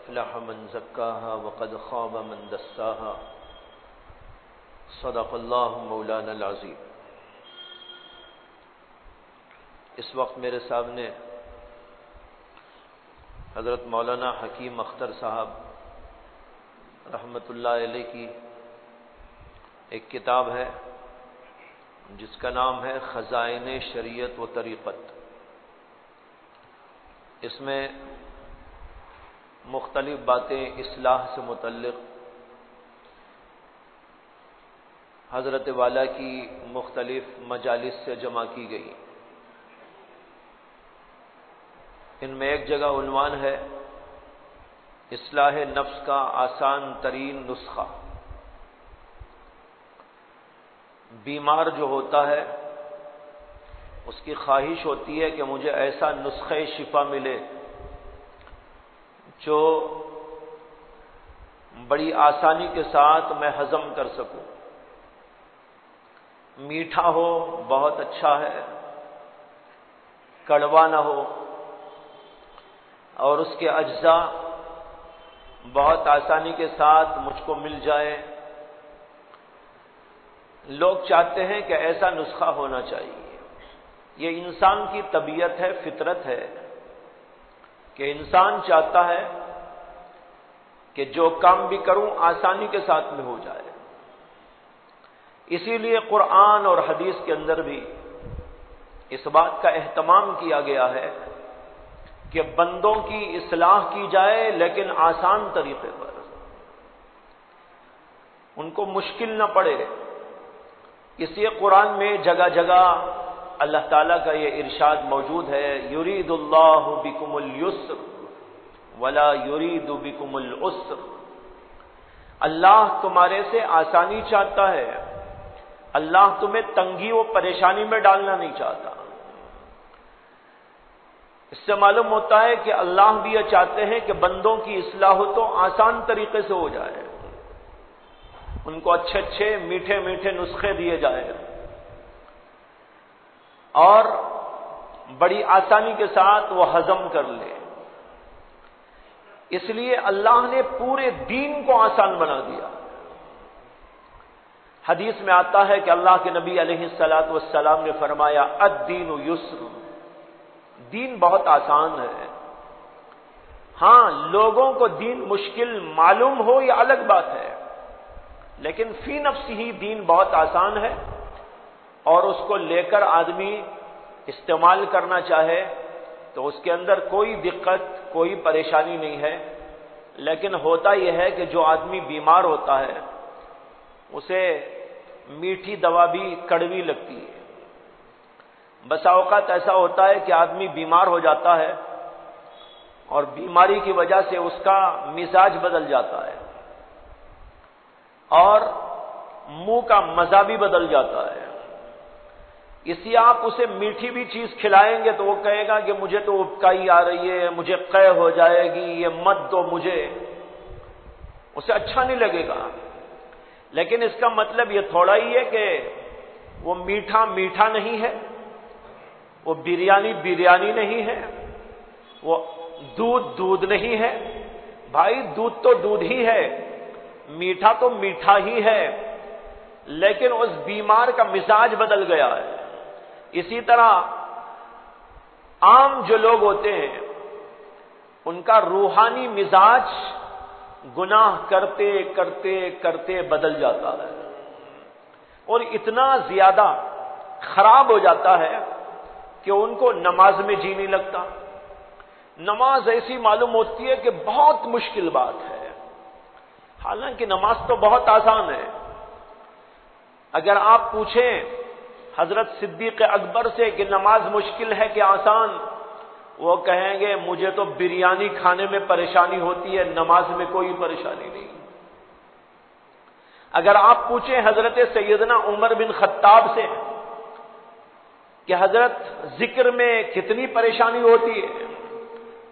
أفلح من زكاها وقد خاب من دساها صدق اللہ مولانا العظیم۔ اس وقت میرے سامنے حضرت مولانا حکیم اختر صاحب رحمۃ اللہ علیہ کی ایک کتاب ہے جس کا نام ہے خزائن شریعت و طریقت۔ اس میں مختلف باتیں اصلاح سے متعلق حضرت والا کی مختلف مجالس سے جمع کی گئی۔ ان میں ایک جگہ عنوان ہے اصلاح نفس کا آسان ترین نسخہ۔ بیمار جو ہوتا ہے اس کی خواہش ہوتی ہے کہ مجھے ایسا نسخہ شفا ملے جو بڑی آسانی کے ساتھ میں ہضم کر سکوں، میٹھا ہو بہت اچھا ہے، کڑوا نہ ہو، اور اس کے اجزاء بہت آسانی کے ساتھ مجھ کو مل جائے۔ لوگ چاہتے ہیں کہ ایسا نسخہ ہونا چاہیے۔ یہ انسان کی طبیعت ہے، فطرت ہے کہ انسان چاہتا ہے کہ جو کام بھی کروں آسانی کے ساتھ میں ہو جائے۔ اسی لیے قرآن اور حدیث کے اندر بھی اس بات کا اہتمام کیا گیا ہے کہ بندوں کی اصلاح کی جائے لیکن آسان طریقے پر، ان کو مشکل نہ پڑے۔ اس لیے قرآن میں جگہ جگہ اللہ تعالیٰ کا یہ ارشاد موجود ہے، یرید اللہ بکم اليسر ولا یرید بکم العسر۔ اللہ تمہارے سے آسانی چاہتا ہے، اللہ تمہیں تنگی و پریشانی میں ڈالنا نہیں چاہتا۔ اس سے معلوم ہوتا ہے کہ اللہ بھی یہ چاہتے ہیں کہ بندوں کی اصلاح ہو تو آسان طریقے سے ہو جائے، ان کو اچھے اچھے میٹھے میٹھے نسخے دیے جائیں اور بڑی آسانی کے ساتھ وہ ہضم کر لے۔ اس لیے اللہ نے پورے دین کو آسان بنا دیا۔ حدیث میں آتا ہے کہ اللہ کے نبی علیہ الصلاۃ والسلام نے فرمایا الدین یسر، دین بہت آسان ہے۔ ہاں، لوگوں کو دین مشکل معلوم ہو یہ الگ بات ہے، لیکن فی نفس ہی دین بہت آسان ہے، اور اس کو لے کر آدمی استعمال کرنا چاہے تو اس کے اندر کوئی دقت کوئی پریشانی نہیں ہے۔ لیکن ہوتا یہ ہے کہ جو آدمی بیمار ہوتا ہے اسے میٹھی دوا بھی کڑوی لگتی ہے۔ بسا اوقات ایسا ہوتا ہے کہ آدمی بیمار ہو جاتا ہے اور بیماری کی وجہ سے اس کا مزاج بدل جاتا ہے اور منہ کا مزہ بھی بدل جاتا ہے۔ اسی آپ اسے میٹھی بھی چیز کھلائیں گے تو وہ کہے گا کہ مجھے تو ابکائی آ رہی ہے، مجھے قے ہو جائے گی، یہ مت دو مجھے، اسے اچھا نہیں لگے گا۔ لیکن اس کا مطلب یہ تھوڑا ہی ہے کہ وہ میٹھا میٹھا نہیں ہے، وہ بریانی بریانی نہیں ہے، وہ دودھ دودھ نہیں ہے۔ بھائی دودھ تو دودھ ہی ہے، میٹھا تو میٹھا ہی ہے، لیکن اس بیمار کا مزاج بدل گیا ہے۔ اسی طرح عام جو لوگ ہوتے ہیں ان کا روحانی مزاج گناہ کرتے کرتے کرتے بدل جاتا ہے اور اتنا زیادہ خراب ہو جاتا ہے کہ ان کو نماز میں جی نہیں لگتا۔ نماز ایسی معلوم ہوتی ہے کہ بہت مشکل بات ہے، حالانکہ نماز تو بہت آسان ہے۔ اگر آپ پوچھیں حضرت صدیق اکبر سے کہ نماز مشکل ہے کہ آسان، وہ کہیں گے مجھے تو بریانی کھانے میں پریشانی ہوتی ہے، نماز میں کوئی پریشانی نہیں۔ اگر آپ پوچھیں حضرت سیدنا عمر بن خطاب سے کہ حضرت ذکر میں کتنی پریشانی ہوتی ہے،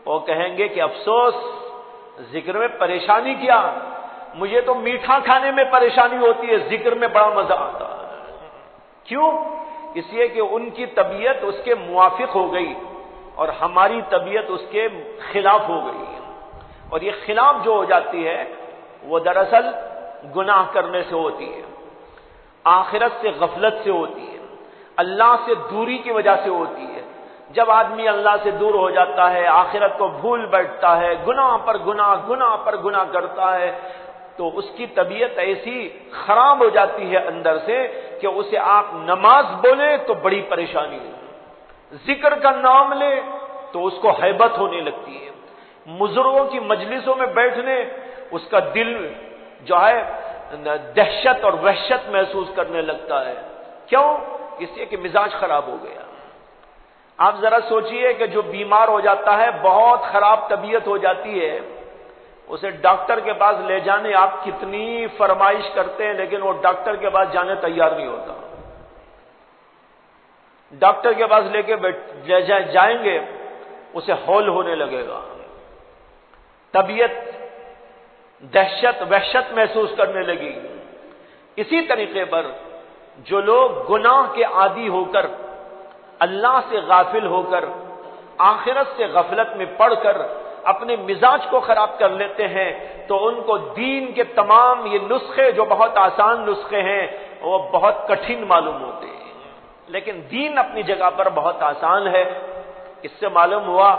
وہ کہیں گے کہ افسوس، ذکر میں پریشانی کیا، مجھے تو میٹھا کھانے میں پریشانی ہوتی ہے، ذکر میں بڑا مزہ آتا ہے۔ کیوں؟ اس لیے کہ ان کی طبیعت اس کے موافق ہو گئی اور ہماری طبیعت اس کے خلاف ہو گئی۔ اور یہ خلاف جو ہو جاتی ہے وہ دراصل گناہ کرنے سے ہوتی ہے، آخرت سے غفلت سے ہوتی ہے، اللہ سے دوری کی وجہ سے ہوتی ہے۔ جب آدمی اللہ سے دور ہو جاتا ہے، آخرت کو بھول بیٹھتا ہے، گناہ پر گناہ گناہ پر گناہ کرتا ہے، تو اس کی طبیعت ایسی خراب ہو جاتی ہے اندر سے کہ اسے آپ نماز بولے تو بڑی پریشانی ہے، ذکر کا نام لے تو اس کو ہیبت ہونے لگتی ہے، بزرگوں کی مجلسوں میں بیٹھنے اس کا دل جو ہے دہشت اور وحشت محسوس کرنے لگتا ہے۔ کیوں؟ اس لیے کہ مزاج خراب ہو گیا۔ آپ ذرا سوچئے کہ جو بیمار ہو جاتا ہے، بہت خراب طبیعت ہو جاتی ہے، اسے ڈاکٹر کے پاس لے جانے آپ کتنی فرمائش کرتے ہیں، لیکن وہ ڈاکٹر کے پاس جانے تیار نہیں ہوتا۔ ڈاکٹر کے پاس لے کے جائیں گے اسے ہول ہونے لگے گا، طبیعت دہشت وحشت محسوس کرنے لگی۔ اسی طریقے پر جو لوگ گناہ کے عادی ہو کر، اللہ سے غافل ہو کر، آخرت سے غفلت میں پڑ کر اپنے مزاج کو خراب کر لیتے ہیں، تو ان کو دین کے تمام یہ نسخے جو بہت آسان نسخے ہیں وہ بہت کٹھن معلوم ہوتے ہیں، لیکن دین اپنی جگہ پر بہت آسان ہے۔ اس سے معلوم ہوا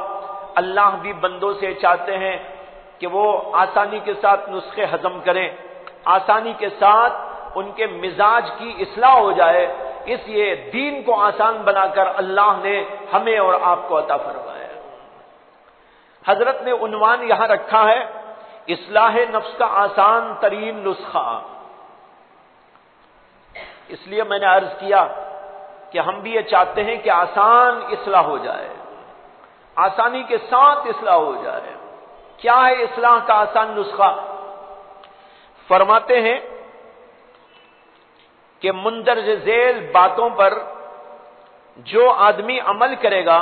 اللہ بھی بندوں سے چاہتے ہیں کہ وہ آسانی کے ساتھ نسخے ہضم کریں، آسانی کے ساتھ ان کے مزاج کی اصلاح ہو جائے، اس لیے دین کو آسان بنا کر اللہ نے ہمیں اور آپ کو عطا فرمایا۔ حضرت نے عنوان یہاں رکھا ہے اصلاح نفس کا آسان ترین نسخہ۔ اس لیے میں نے عرض کیا کہ ہم بھی یہ چاہتے ہیں کہ آسان اصلاح ہو جائے، آسانی کے ساتھ اصلاح ہو جائے۔ کیا ہے اصلاح کا آسان نسخہ؟ فرماتے ہیں کہ مندرجہ ذیل باتوں پر جو آدمی عمل کرے گا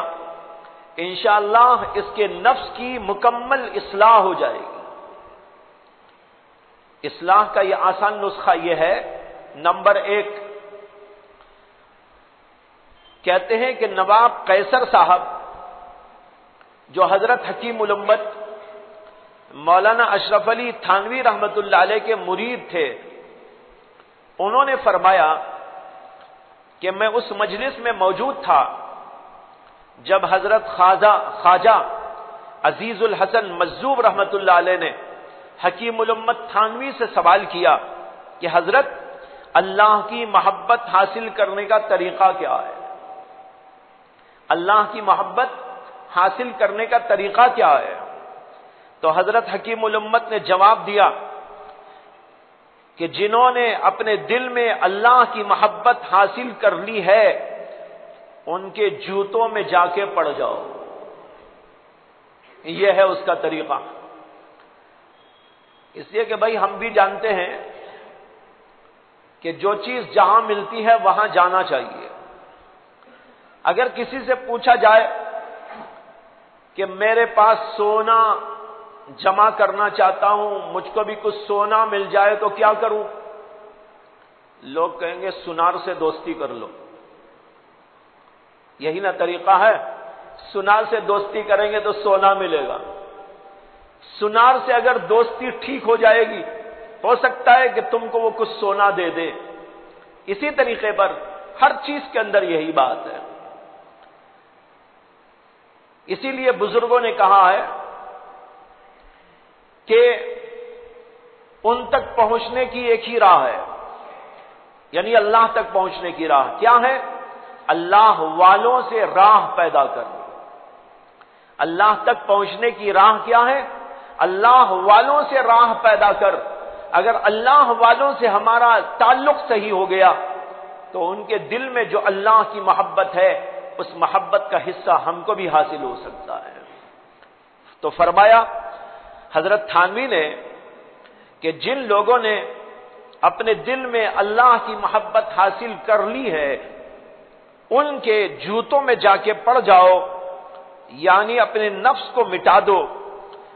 انشاءاللہ اس کے نفس کی مکمل اصلاح ہو جائے گی۔ اصلاح کا یہ آسان نسخہ یہ ہے، نمبر 1 کہتے ہیں کہ نواب قیصر صاحب جو حضرت حکیم الامت مولانا اشرف علی تھانوی رحمت اللہ علیہ کے مرید تھے، انہوں نے فرمایا کہ میں اس مجلس میں موجود تھا جب حضرت خواجہ عزیز الحسن مجذوب رحمت اللہ علیہ نے حکیم الامت تھانوی سے سوال کیا کہ حضرت اللہ کی محبت حاصل کرنے کا طریقہ کیا ہے؟ اللہ کی محبت حاصل کرنے کا طریقہ کیا ہے؟ تو حضرت حکیم الامت نے جواب دیا کہ جنہوں نے اپنے دل میں اللہ کی محبت حاصل کر لی ہے ان کے جوتوں میں جا کے پڑ جاؤ، یہ ہے اس کا طریقہ۔ اس لیے کہ بھائی ہم بھی جانتے ہیں کہ جو چیز جہاں ملتی ہے وہاں جانا چاہیے۔ اگر کسی سے پوچھا جائے کہ میرے پاس سونا جمع کرنا چاہتا ہوں، مجھ کو بھی کچھ سونا مل جائے تو کیا کروں؟ لوگ کہیں گے سنار سے دوستی کر لو، یہی نا طریقہ ہے، سنار سے دوستی کریں گے تو سونا ملے گا۔ سنار سے اگر دوستی ٹھیک ہو جائے گی ہو سکتا ہے کہ تم کو وہ کچھ سونا دے دے۔ اسی طریقے پر ہر چیز کے اندر یہی بات ہے۔ اسی لیے بزرگوں نے کہا ہے کہ ان تک پہنچنے کی ایک ہی راہ ہے، یعنی اللہ تک پہنچنے کی راہ کیا ہے؟ اللہ والوں سے راہ پیدا کرنا۔ اللہ تک پہنچنے کی راہ کیا ہے؟ اللہ والوں سے راہ پیدا کر۔ اگر اللہ والوں سے ہمارا تعلق صحیح ہو گیا تو ان کے دل میں جو اللہ کی محبت ہے اس محبت کا حصہ ہم کو بھی حاصل ہو سکتا ہے۔ تو فرمایا حضرت تھانوی نے کہ جن لوگوں نے اپنے دل میں اللہ کی محبت حاصل کر لی ہے ان کے جوتوں میں جا کے پڑ جاؤ، یعنی اپنے نفس کو مٹا دو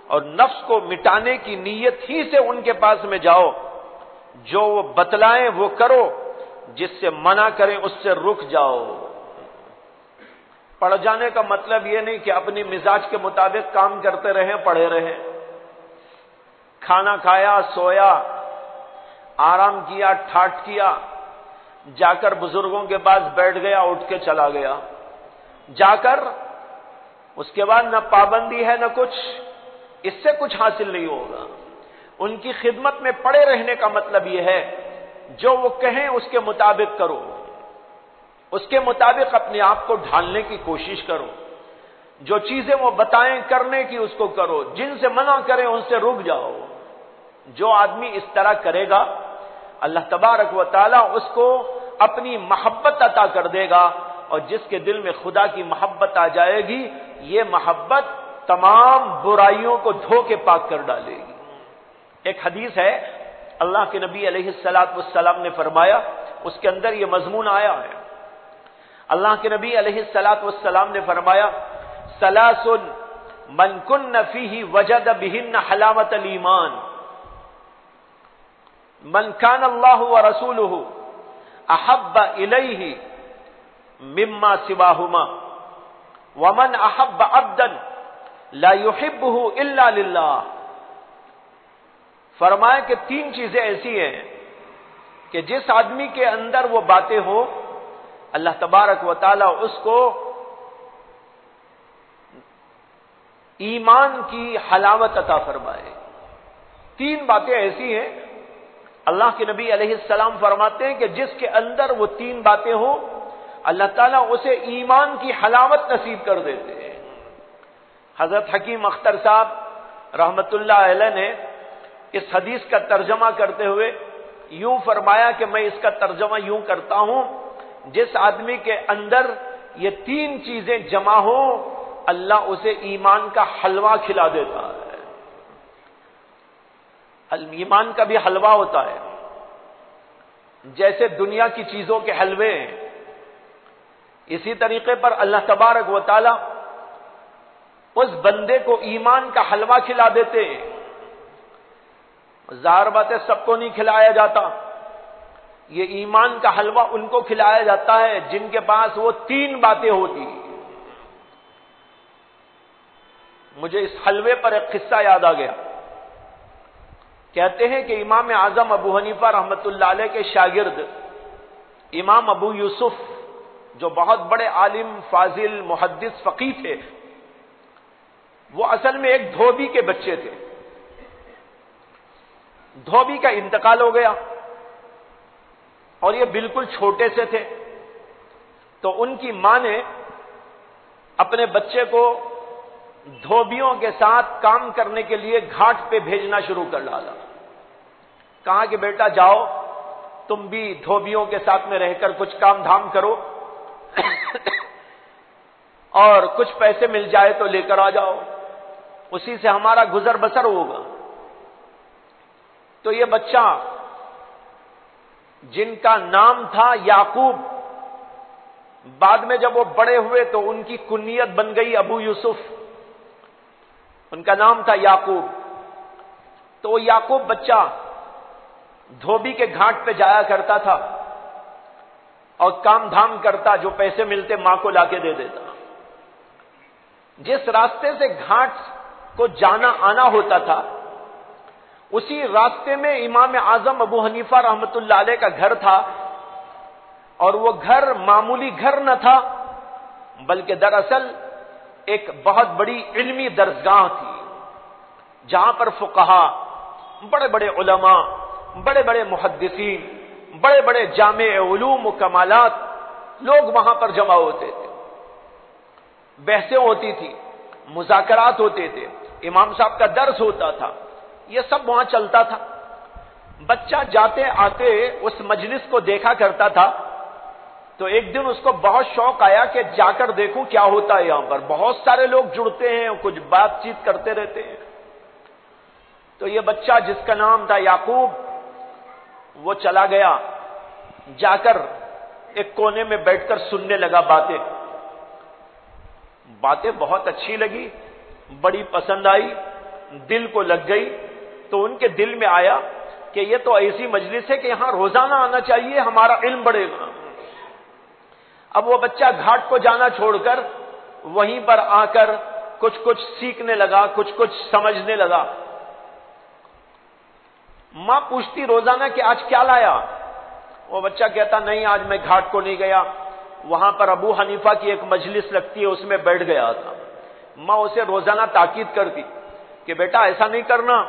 اور نفس کو مٹانے کی نیت ہی سے ان کے پاس میں جاؤ، جو وہ بتلائیں وہ کرو، جس سے منع کریں اس سے رک جاؤ۔ پڑ جانے کا مطلب یہ نہیں کہ اپنی مزاج کے مطابق کام کرتے رہیں، پڑے رہیں، کھانا کھایا، سویا، آرام کیا، ٹھاٹ کیا، جا کر بزرگوں کے پاس بیٹھ گیا، اٹھ کے چلا گیا، جا کر اس کے بعد نہ پابندی ہے نہ کچھ، اس سے کچھ حاصل نہیں ہوگا۔ ان کی خدمت میں پڑے رہنے کا مطلب یہ ہے جو وہ کہیں اس کے مطابق کرو، اس کے مطابق اپنے آپ کو ڈھالنے کی کوشش کرو، جو چیزیں وہ بتائیں کرنے کی اس کو کرو، جن سے منع کریں ان سے رک جاؤ۔ جو آدمی اس طرح کرے گا اللہ تبارک و تعالی اس کو اپنی محبت عطا کر دے گا، اور جس کے دل میں خدا کی محبت آ جائے گی یہ محبت تمام برائیوں کو دھو کے پاک کر ڈالے گی۔ ایک حدیث ہے اللہ کے نبی علیہ الصلوۃ والسلام نے فرمایا، اس کے اندر یہ مضمون آیا ہے، اللہ کے نبی علیہ الصلوۃ والسلام نے فرمایا ثلاث من کن فیہ وجد بہن حلاوۃ الایمان، من کان اللہ ورسولہ احب الیہ مما سواہما ومن احب عبدا لا يحبه الا للہ۔ فرمایا کہ تین چیزیں ایسی ہیں کہ جس آدمی کے اندر وہ باتیں ہوں اللہ تبارک و تعالی اس کو ایمان کی حلاوت عطا فرمائے۔ تین باتیں ایسی ہیں اللہ کے نبی علیہ السلام فرماتے ہیں کہ جس کے اندر وہ تین باتیں ہوں اللہ تعالیٰ اسے ایمان کی حلاوت نصیب کر دیتے ہیں۔ حضرت حکیم اختر صاحب رحمت اللہ علیہ نے اس حدیث کا ترجمہ کرتے ہوئے یوں فرمایا کہ میں اس کا ترجمہ یوں کرتا ہوں، جس آدمی کے اندر یہ تین چیزیں جمع ہوں اللہ اسے ایمان کا حلوہ کھلا دیتا ہے۔ ایمان کا بھی حلوہ ہوتا ہے، جیسے دنیا کی چیزوں کے حلوے ہیں، اسی طریقے پر اللہ تبارک و تعالی اس بندے کو ایمان کا حلوہ کھلا دیتے ہیں۔ ظاہر بات ہے سب کو نہیں کھلایا جاتا، یہ ایمان کا حلوہ ان کو کھلایا جاتا ہے جن کے پاس وہ تین باتیں ہوتی ہیں۔ مجھے اس حلوے پر ایک قصہ یاد آ گیا۔ کہتے ہیں کہ امام اعظم ابو حنیفہ رحمت اللہ علیہ کے شاگرد امام ابو یوسف جو بہت بڑے عالم، فاضل، محدث، فقیہ تھے، وہ اصل میں ایک دھوبی کے بچے تھے۔ دھوبی کا انتقال ہو گیا اور یہ بالکل چھوٹے سے تھے، تو ان کی ماں نے اپنے بچے کو دھوبیوں کے ساتھ کام کرنے کے لیے گھاٹ پہ بھیجنا شروع کر ڈالا۔ کہا کہ بیٹا جاؤ تم بھی دھوبیوں کے ساتھ میں رہ کر کچھ کام دھام کرو اور کچھ پیسے مل جائے تو لے کر آ جاؤ، اسی سے ہمارا گزر بسر ہوگا۔ تو یہ بچہ جن کا نام تھا یعقوب، بعد میں جب وہ بڑے ہوئے تو ان کی کنیت بن گئی ابو یوسف، ان کا نام تھا یعقوب۔ تو وہ یعقوب بچہ دھوبی کے گھاٹ پہ جایا کرتا تھا اور کام دھام کرتا، جو پیسے ملتے ماں کو لا کے دے دیتا۔ جس راستے سے گھاٹ کو جانا آنا ہوتا تھا اسی راستے میں امام اعظم ابو حنیفہ رحمت اللہ علیہ کا گھر تھا، اور وہ گھر معمولی گھر نہ تھا بلکہ دراصل ایک بہت بڑی علمی درسگاہ تھی، جہاں پر فقہا، بڑے بڑے علماء، بڑے بڑے محدثین، بڑے بڑے جامع علوم و کمالات لوگ وہاں پر جمع ہوتے تھے، بحثیں ہوتی تھی، مذاکرات ہوتے تھے، امام صاحب کا درس ہوتا تھا، یہ سب وہاں چلتا تھا۔ بچہ جاتے آتے اس مجلس کو دیکھا کرتا تھا، تو ایک دن اس کو بہت شوق آیا کہ جا کر دیکھوں کیا ہوتا ہے یہاں پر، بہت سارے لوگ جڑتے ہیں، کچھ بات چیت کرتے رہتے ہیں۔ تو یہ بچہ جس کا نام تھا یعقوب وہ چلا گیا، جا کر ایک کونے میں بیٹھ کر سننے لگا باتیں بہت اچھی لگی، بڑی پسند آئی، دل کو لگ گئی۔ تو ان کے دل میں آیا کہ یہ تو ایسی مجلس ہے کہ یہاں روزانہ آنا چاہیے، ہمارا علم بڑھے گا۔ اب وہ بچہ گھاٹ کو جانا چھوڑ کر وہیں پر آ کر کچھ سیکھنے لگا، کچھ سمجھنے لگا۔ ماں پوچھتی روزانہ کہ آج کیا لایا؟ وہ بچہ کہتا نہیں آج میں گھاٹ کو نہیں گیا، وہاں پر ابو حنیفہ کی ایک مجلس لگتی ہے اس میں بیٹھ گیا تھا۔ ماں اسے روزانہ تاکید کرتی کہ بیٹا ایسا نہیں کرنا،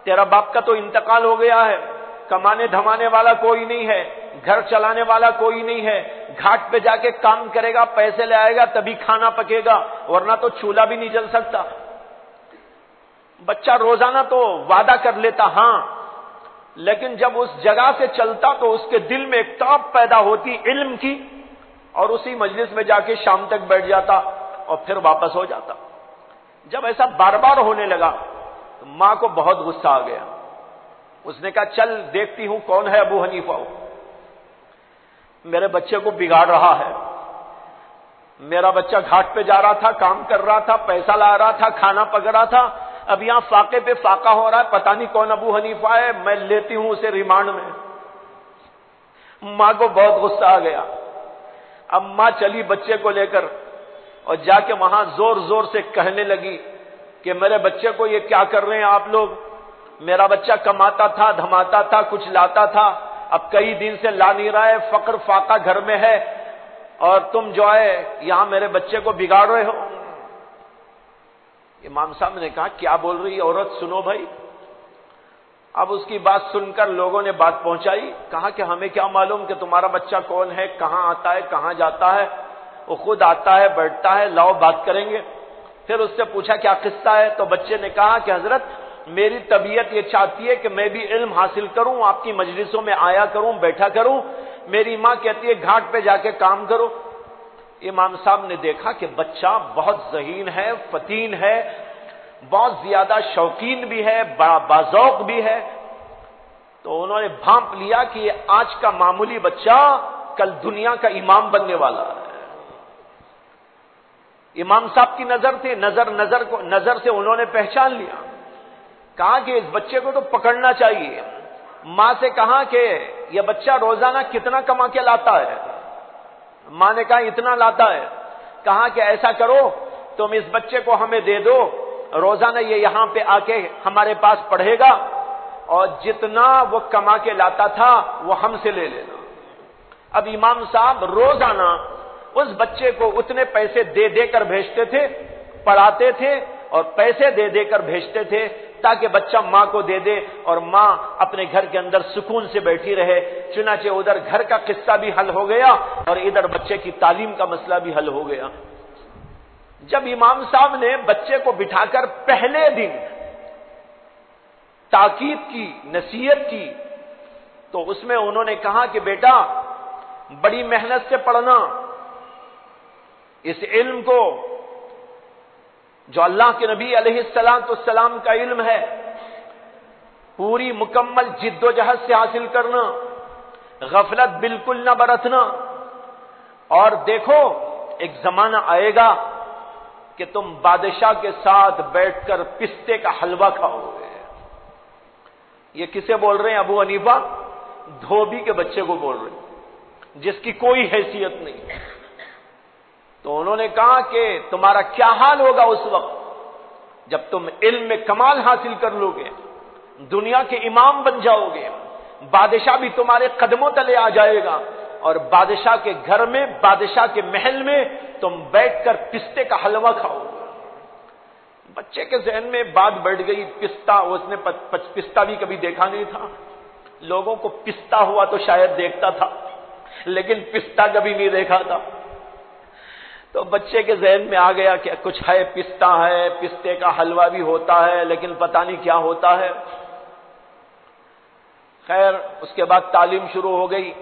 تیرا باپ کا تو انتقال ہو گیا ہے، کمانے دھمانے والا کوئی نہیں ہے، گھر چلانے والا کوئی نہیں ہے، گھاٹ پہ جا کے کام کرے گا، پیسے لے آئے گا تبھی کھانا پکے گا، ورنہ تو چولہا بھی نہیں جل سکتا۔ بچہ روزانہ تو وعدہ کر لیتا ہاں، لیکن جب اس جگہ سے چلتا تو اس کے دل میں ایک تڑپ پیدا ہوتی علم کی، اور اسی مجلس میں جا کے شام تک بیٹھ جاتا اور پھر واپس ہو جاتا۔ جب ایسا بار بار ہونے لگا تو ماں کو بہت غصہ آ گیا۔ اس نے کہا چل دیکھتی ہوں کون ہے ابو حنیفہ، میرے بچے کو بگاڑ رہا ہے۔ میرا بچہ گھاٹ پہ جا رہا تھا، کام کر رہا تھا، پیسہ لا رہا تھا، کھانا پک رہا تھا، اب یہاں فاقے پہ فاقہ ہو رہا ہے، پتہ نہیں کون ابو حنیفہ ہے، میں لیتی ہوں اسے ریمانڈ میں۔ ماں کو بہت غصہ آ گیا۔ اب ماں چلی بچے کو لے کر اور جا کے وہاں زور زور سے کہنے لگی کہ میرے بچے کو یہ کیا کر رہے ہیں آپ لوگ؟ میرا بچہ کماتا تھا، دھماتا تھا، کچھ لاتا تھا، اب کئی دن سے لا نہیں رہا ہے، فقر فاقہ گھر میں ہے، اور تم جو ہے یہاں میرے بچے کو بگاڑ رہے ہو۔ امام صاحب نے کہا کیا بول رہی عورت، سنو بھائی۔ اب اس کی بات سن کر لوگوں نے بات پہنچائی، کہا کہ ہمیں کیا معلوم کہ تمہارا بچہ کون ہے، کہاں آتا ہے، کہاں جاتا ہے، وہ خود آتا ہے بیٹھتا ہے، لاؤ بات کریں گے۔ پھر اس سے پوچھا کیا قصہ ہے، تو بچے نے کہا کہ حضرت میری طبیعت یہ چاہتی ہے کہ میں بھی علم حاصل کروں، آپ کی مجلسوں میں آیا کروں، بیٹھا کروں، میری ماں کہتی ہے گھاٹ پہ جا کے کام کرو۔ امام صاحب نے دیکھا کہ بچہ بہت ذہین ہے، فتین ہے، بہت زیادہ شوقین بھی ہے، بڑا باذوق بھی ہے، تو انہوں نے بھانپ لیا کہ یہ آج کا معمولی بچہ کل دنیا کا امام بننے والا ہے۔ امام صاحب کی نظر تھی، نظر سے انہوں نے پہچان لیا، کہا کہ اس بچے کو تو پکڑنا چاہیے۔ ماں سے کہا کہ یہ بچہ روزانہ کتنا کما کے لاتا ہے؟ ماں نے کہا اتنا لاتا ہے۔ کہا کہ ایسا کرو تم اس بچے کو ہمیں دے دو، روزانہ یہ یہاں پہ آ کے ہمارے پاس پڑھے گا، اور جتنا وہ کما کے لاتا تھا وہ ہم سے لے لینا۔ اب امام صاحب روزانہ اس بچے کو اتنے پیسے دے دے کر بھیجتے تھے، پڑھاتے تھے اور پیسے دے دے کر بھیجتے تھے تاکہ بچہ ماں کو دے دے اور ماں اپنے گھر کے اندر سکون سے بیٹھی رہے۔ چنانچہ ادھر گھر کا قصہ بھی حل ہو گیا اور ادھر بچے کی تعلیم کا مسئلہ بھی حل ہو گیا۔ جب امام صاحب نے بچے کو بٹھا کر پہلے دن تاکید کی، نصیحت کی، تو اس میں انہوں نے کہا کہ بیٹا بڑی محنت سے پڑھنا، اس علم کو جو اللہ کے نبی علیہ السلام کا علم ہے پوری مکمل جد و جہد سے حاصل کرنا، غفلت بالکل نہ برتنا، اور دیکھو ایک زمانہ آئے گا کہ تم بادشاہ کے ساتھ بیٹھ کر پستے کا حلوہ کھاؤ گے۔ یہ کسے بول رہے ہیں؟ ابو حنیفہ دھوبی کے بچے کو بول رہے ہیں جس کی کوئی حیثیت نہیں۔ تو انہوں نے کہا کہ تمہارا کیا حال ہوگا اس وقت جب تم علم میں کمال حاصل کر لو گے، دنیا کے امام بن جاؤ گے، بادشاہ بھی تمہارے قدموں تلے آ جائے گا، اور بادشاہ کے گھر میں، بادشاہ کے محل میں تم بیٹھ کر پستے کا حلوہ کھاؤ گے۔ بچے کے ذہن میں بات بیٹھ گئی، پستہ، اس نے پستہ بھی کبھی دیکھا نہیں تھا، لوگوں کو پستہ ہوا تو شاید دیکھتا تھا لیکن پستہ کبھی نہیں دیکھا تھا۔ تو بچے کے ذہن میں آ گیا کہ کچھ ہے، پستہ ہے، پستے کا حلوہ بھی ہوتا ہے لیکن پتہ نہیں کیا ہوتا ہے۔ خیر اس کے بعد تعلیم شروع ہو گئی،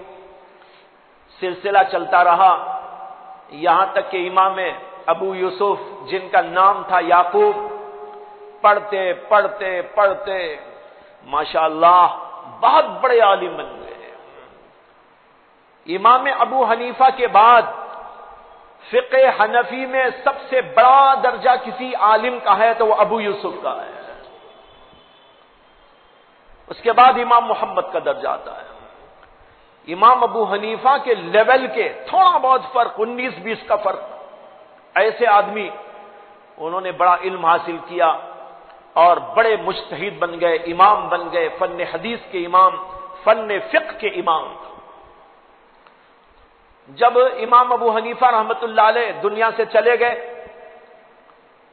سلسلہ چلتا رہا، یہاں تک کہ امام ابو یوسف جن کا نام تھا یعقوب، پڑھتے پڑھتے پڑھتے ماشاءاللہ بہت بڑے عالم بن گئے۔ امام ابو حنیفہ کے بعد فقہ حنفی میں سب سے بڑا درجہ کسی عالم کا ہے تو وہ ابو یوسف کا ہے، اس کے بعد امام محمد کا درجہ آتا ہے۔ امام ابو حنیفہ کے لیول کے تھوڑا بہت فرق، 19-20 کا فرق، ایسے آدمی انہوں نے بڑا علم حاصل کیا، اور بڑے مجتہد بن گئے، امام بن گئے، فن حدیث کے امام، فن فقہ کے امام۔ جب امام ابو حنیفہ رحمت اللہ علیہ دنیا سے چلے گئے،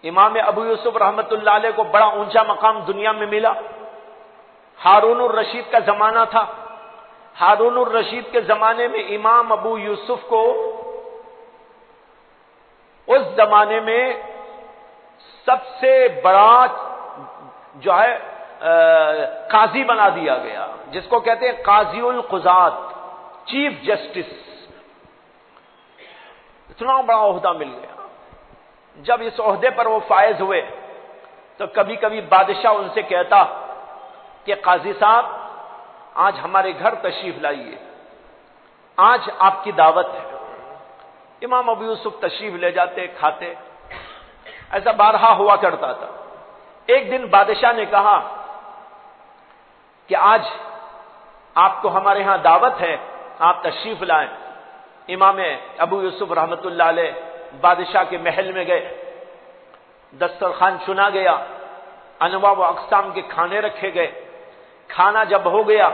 امام ابو یوسف رحمت اللہ علیہ کو بڑا اونچا مقام دنیا میں ملا۔ ہارون الرشید کا زمانہ تھا، ہارون الرشید کے زمانے میں امام ابو یوسف کو اس زمانے میں سب سے بڑا جو ہے قاضی بنا دیا گیا، جس کو کہتے ہیں قاضی القضات، چیف جسٹس۔ اتنا بڑا عہدہ مل گیا۔ جب اس عہدے پر وہ فائز ہوئے تو کبھی کبھی بادشاہ ان سے کہتا کہ قاضی صاحب آج ہمارے گھر تشریف لائیے، آج آپ کی دعوت ہے۔ امام ابو یوسف تشریف لے جاتے، کھاتے، ایسا بارہا ہوا کرتا تھا۔ ایک دن بادشاہ نے کہا کہ آج آپ کو ہمارے ہاں دعوت ہے، آپ تشریف لائیں۔ امام ابو یوسف رحمت اللہ علیہ بادشاہ کے محل میں گئے، دسترخوان چنا گیا، انواع و اقسام کے کھانے رکھے گئے۔ کھانا جب ہو گیا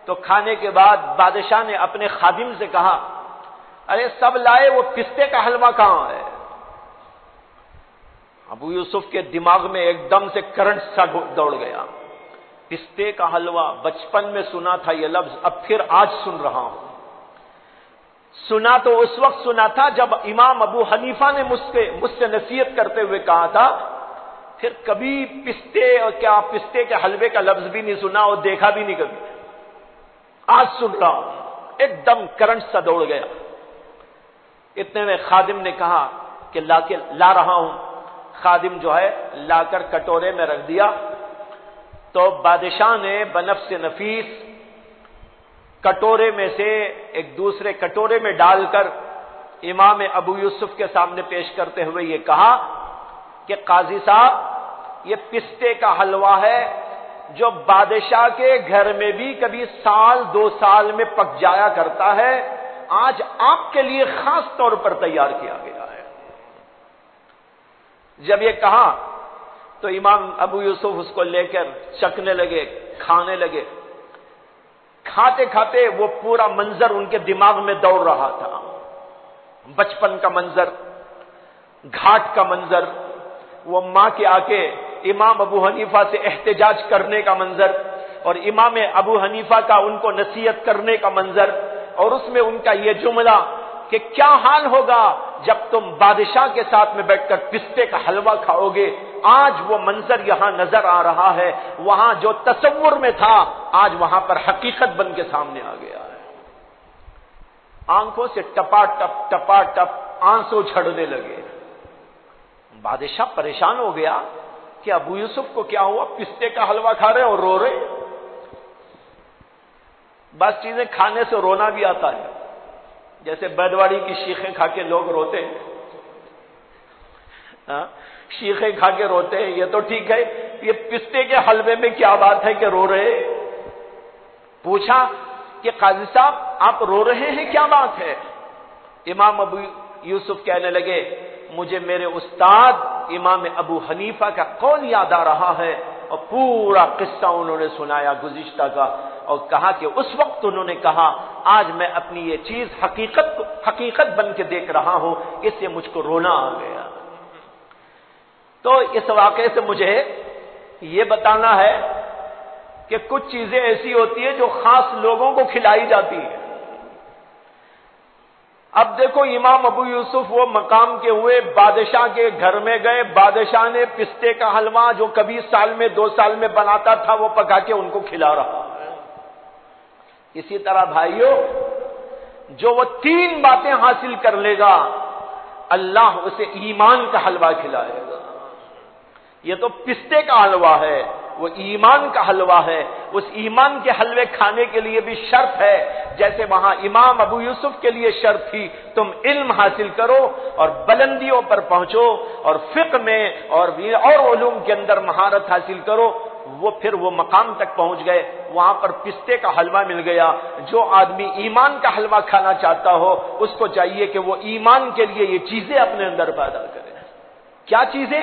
تو کھانے کے بعد بادشاہ نے اپنے خادم سے کہا، ارے سب لائے، وہ پستے کا حلوہ کہاں ہے؟ ابو یوسف کے دماغ میں ایک دم سے کرنٹ سا دوڑ گیا۔ پستے کا حلوہ، بچپن میں سنا تھا یہ لفظ، اب پھر آج سن رہا ہوں۔ سنا تو اس وقت سنا تھا جب امام ابو حنیفہ نے مجھ سے نصیحت کرتے ہوئے کہا تھا، پھر کبھی پستے اور کیا پستے کے حلوے کا لفظ بھی نہیں سنا اور دیکھا بھی نہیں کبھی، آج سن رہا ہوں۔ ایک دم کرنٹ سا دوڑ گیا۔ اتنے میں خادم نے کہا کہ لا رہا ہوں۔ خادم جو ہے لا کر کٹورے میں رکھ دیا، تو بادشاہ نے بنفس نفیس کٹورے میں سے ایک دوسرے کٹورے میں ڈال کر امام ابو یوسف کے سامنے پیش کرتے ہوئے یہ کہا کہ قاضی صاحب، یہ پستے کا حلوہ ہے جو بادشاہ کے گھر میں بھی کبھی سال 2 سال میں پک جایا کرتا ہے، آج آپ کے لیے خاص طور پر تیار کیا گیا ہے۔ جب یہ کہا تو امام ابو یوسف اس کو لے کر چکھنے لگے، کھانے لگے۔ کھاتے کھاتے وہ پورا منظر ان کے دماغ میں دوڑ رہا تھا، بچپن کا منظر، گھاٹ کا منظر، وہ ماں کے آکے امام ابو حنیفہ سے احتجاج کرنے کا منظر، اور امام ابو حنیفہ کا ان کو نصیحت کرنے کا منظر، اور اس میں ان کا یہ جملہ کہ کیا حال ہوگا جب تم بادشاہ کے ساتھ میں بیٹھ کر پستے کا حلوہ کھاؤ گے۔ آج وہ منظر یہاں نظر آ رہا ہے، وہاں جو تصور میں تھا آج وہاں پر حقیقت بن کے سامنے آ گیا ہے۔ آنکھوں سے ٹپا ٹپ آنسو جھڑنے لگے۔ بادشاہ پریشان ہو گیا کہ ابو یوسف کو کیا ہوا، پستے کا حلوہ کھا رہے اور رو رہے۔ بعض چیزیں کھانے سے رونا بھی آتا ہے، جیسے بیدواڑی کی شیخیں کھا کے لوگ روتے ہیں، شیخیں کھا کے روتے ہیں، یہ تو ٹھیک ہے، یہ پستے کے حلوے میں کیا بات ہے کہ رو رہے؟ پوچھا کہ قاضی صاحب آپ رو رہے ہیں، کیا بات ہے؟ امام ابو یوسف کہنے لگے، مجھے میرے استاد امام ابو حنیفہ کا قول یاد آ رہا ہے، اور پورا قصہ انہوں نے سنایا گزشتہ کا، اور کہا کہ اس وقت انہوں نے کہا آج میں اپنی یہ چیز حقیقت بن کے دیکھ رہا ہوں، اس سے مجھ کو رونا آ گیا۔ تو اس واقعے سے مجھے یہ بتانا ہے کہ کچھ چیزیں ایسی ہوتی ہیں جو خاص لوگوں کو کھلائی جاتی ہیں۔ اب دیکھو امام ابو یوسف وہ مقام کے ہوئے، بادشاہ کے گھر میں گئے، بادشاہ نے پستے کا حلوہ جو کبھی سال میں 2 سال میں بناتا تھا وہ پکا کے ان کو کھلا رہا ہے۔ اسی طرح بھائیو، جو وہ 3 باتیں حاصل کر لے گا اللہ اسے ایمان کا حلوہ کھلائے گا۔ یہ تو پستے کا حلوہ ہے، وہ ایمان کا حلوہ ہے۔ اس ایمان کے حلوے کھانے کے لیے بھی شرط ہے، جیسے وہاں امام ابو یوسف کے لیے شرط تھی، تم علم حاصل کرو اور بلندیوں پر پہنچو اور فقہ میں اور علوم کے اندر مہارت حاصل کرو۔ وہ پھر وہ مقام تک پہنچ گئے، وہاں پر پستے کا حلوہ مل گیا۔ جو آدمی ایمان کا حلوہ کھانا چاہتا ہو اس کو چاہیے کہ وہ ایمان کے لیے یہ چیزیں اپنے اندر پیدا کرے۔ کیا چیزیں؟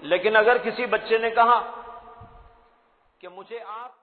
لیکن اگر کسی بچے نے کہا کہ مجھے آپ